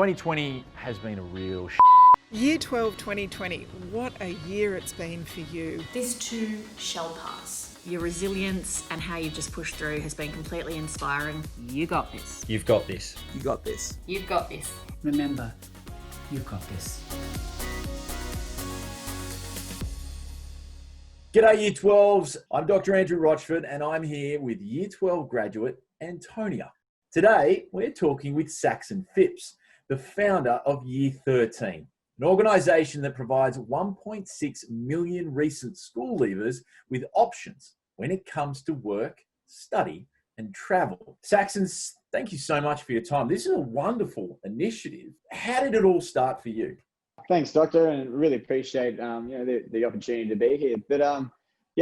2020 has been a real Year 12 2020, what a year it's been for you. This too shall pass. Your resilience and how you've just pushed through has been completely inspiring. You got this. You've got this. You got this. You've got this. Remember, you've got this. G'day Year 12s, I'm Dr. Andrew Rochford and I'm here with Year 12 graduate Antonia. Today we're talking with Saxon Phipps, the founder of Year13, an organisation that provides 1.6 million recent school leavers with options when it comes to work, study and travel. Saxon, thank you so much for your time. This is a wonderful initiative. How did it all start for you? Thanks, Doctor, and really appreciate the opportunity to be here. But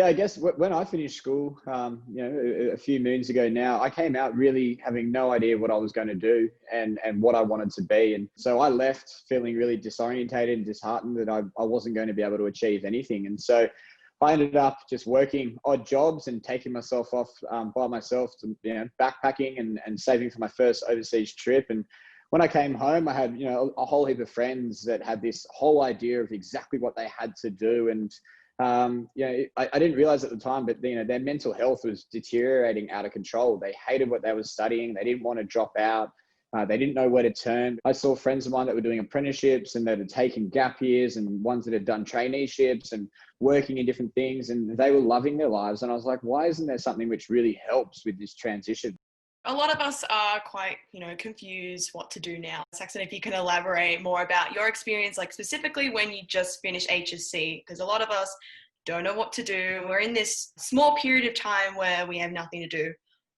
I guess when I finished school, a few moons ago now, I came out really having no idea what I was going to do and what I wanted to be. And so I left feeling really disorientated and disheartened that I wasn't going to be able to achieve anything. And so I ended up just working odd jobs and taking myself off by myself to backpacking and saving for my first overseas trip. And when I came home, I had a whole heap of friends that had this whole idea of exactly what they had to do. And I didn't realize at the time, but their mental health was deteriorating out of control. They hated what they were studying. They didn't want to drop out. They didn't know where to turn. I saw friends of mine that were doing apprenticeships and that had taken gap years and ones that had done traineeships and working in different things, and they were loving their lives. And I was like, why isn't there something which really helps with this transition? A lot of us are quite, confused what to do now. Saxon, if you can elaborate more about your experience, like specifically when you just finished HSC, because a lot of us don't know what to do. We're in this small period of time where we have nothing to do.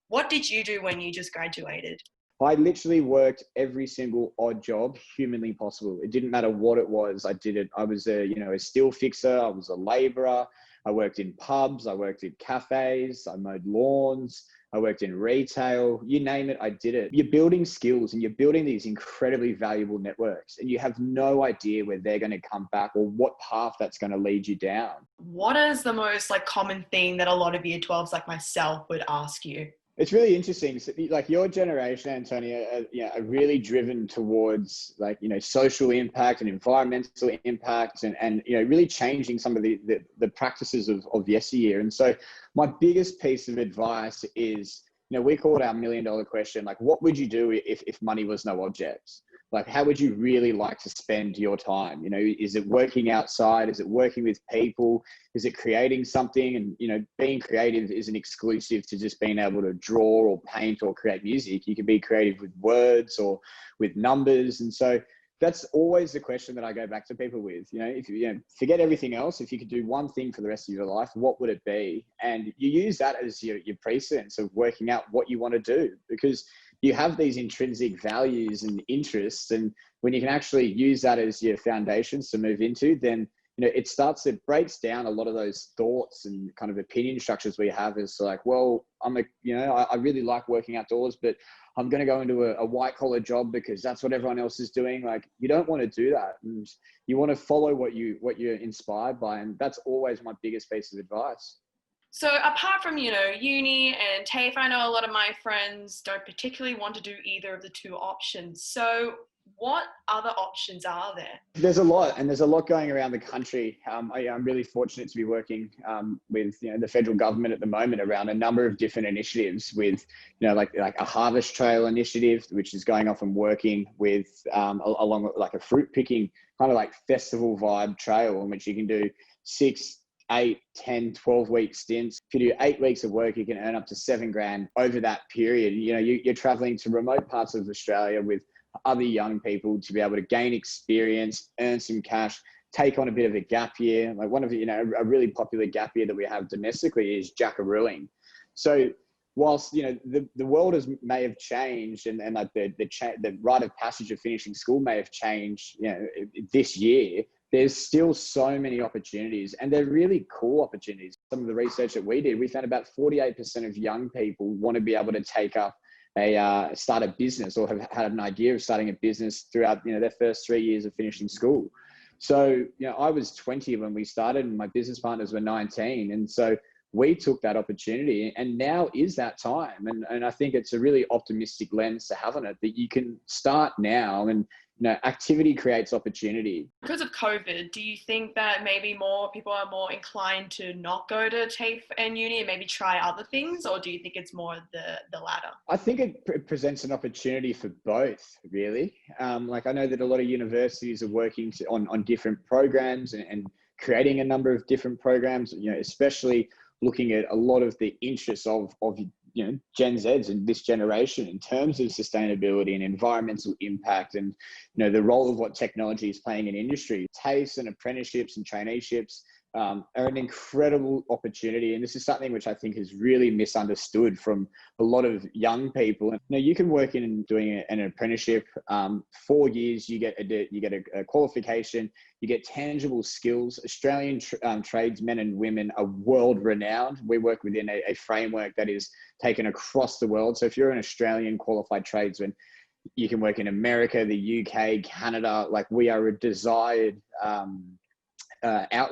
What did you do when you just graduated? I literally worked every single odd job humanly possible. It didn't matter what it was. I did it. I was a steel fixer. I was a labourer. I worked in pubs. I worked in cafes. I mowed lawns. I worked in retail, you name it, I did it. You're building skills and you're building these incredibly valuable networks, and you have no idea where they're going to come back or what path that's going to lead you down. What is the most common thing that a lot of Year 12s like myself would ask you? It's really interesting. So, your generation, Antonia, are really driven towards social impact and environmental impact and really changing some of the practices of yesteryear. And so my biggest piece of advice is, we call it our $1 million question. What would you do if money was no object? How would you really like to spend your time? Is it working outside? Is it working with people? Is it creating something? And, being creative isn't exclusive to just being able to draw or paint or create music. You can be creative with words or with numbers. And so that's always the question that I go back to people with. If you forget everything else, if you could do one thing for the rest of your life, what would it be? And you use that as your precedence of working out what you want to do, because you have these intrinsic values and interests. And when you can actually use that as your foundations to move into, then, it breaks down a lot of those thoughts and kind of opinion structures we have as I really like working outdoors, but I'm going to go into a white collar job because that's what everyone else is doing. You don't want to do that. And you want to follow what you're inspired by. And that's always my biggest piece of advice. So apart from, uni and TAFE, I know a lot of my friends don't particularly want to do either of the two options. So what other options are there? There's a lot, and there's a lot going around the country. I'm really fortunate to be working with the federal government at the moment around a number of different initiatives with, like a harvest trail initiative, which is going off and working with along with a fruit picking kind of festival vibe trail in which you can do 6, 8, 10, 12-week stints. If you do 8 weeks of work, you can earn up to $7,000 over that period. You're traveling to remote parts of Australia with other young people to be able to gain experience, earn some cash, take on a bit of a gap year. One of a really popular gap year that we have domestically is jackarooing. So whilst the world may have changed and the rite of passage of finishing school may have changed this year, there's still so many opportunities, and they're really cool opportunities. Some of the research that we did, we found about 48% of young people want to be able to take up start a business or have had an idea of starting a business throughout their first 3 years of finishing school. So I was 20 when we started and my business partners were 19, and so we took that opportunity, and now is that time. And I think it's a really optimistic lens to have on it, that you can start now, and activity creates opportunity. Because of COVID, do you think that maybe more people are more inclined to not go to TAFE and uni and maybe try other things, or do you think it's more the latter? I think it presents an opportunity for both, really. Like, I know that a lot of universities are working on different programs and creating a number of different programs, especially looking at a lot of the interests of Gen Zs and this generation in terms of sustainability and environmental impact, and the role of what technology is playing in industry. TAFEs and apprenticeships and traineeships are an incredible opportunity, and this is something which I think is really misunderstood from a lot of young people. You can work in doing an apprenticeship, 4 years, you get a qualification, you get tangible skills. Australian tradesmen and women are world renowned. We work within a framework that is taken across the world. So if you're an Australian qualified tradesman, you can work in America, the UK, Canada. Like, we are a desired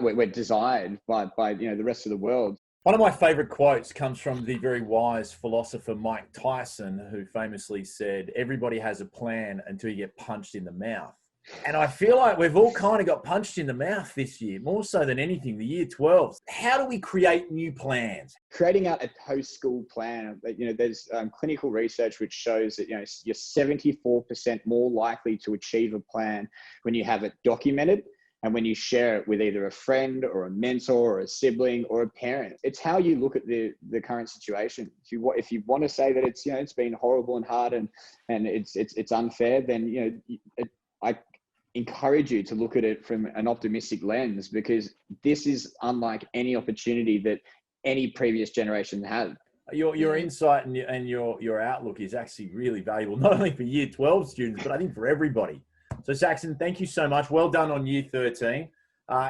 we're desired by the rest of the world. One of my favorite quotes comes from the very wise philosopher Mike Tyson, who famously said, "Everybody has a plan until you get punched in the mouth." And I feel like we've all kind of got punched in the mouth this year, more so than anything, the year 12s. How do we create new plans? Creating out a post-school plan. There's clinical research which shows that you're 74% more likely to achieve a plan when you have it documented, and when you share it with either a friend or a mentor or a sibling or a parent. It's how you look at the current situation. If you want to say that it's been horrible and hard and it's unfair, then I encourage you to look at it from an optimistic lens, because this is unlike any opportunity that any previous generation had. Your insight and your outlook is actually really valuable, not only for year 12 students, but I think for everybody. So Saxon, thank you so much. Well done on year 13.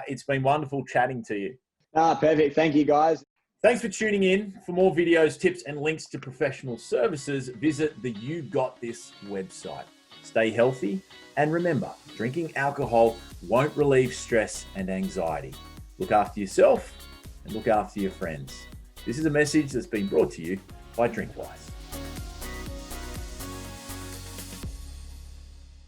It's been wonderful chatting to you. Perfect. Thank you, guys. Thanks for tuning in. For more videos, tips, and links to professional services, visit the You Got This website. Stay healthy, and remember, drinking alcohol won't relieve stress and anxiety. Look after yourself and look after your friends. This is a message that's been brought to you by Drinkwise.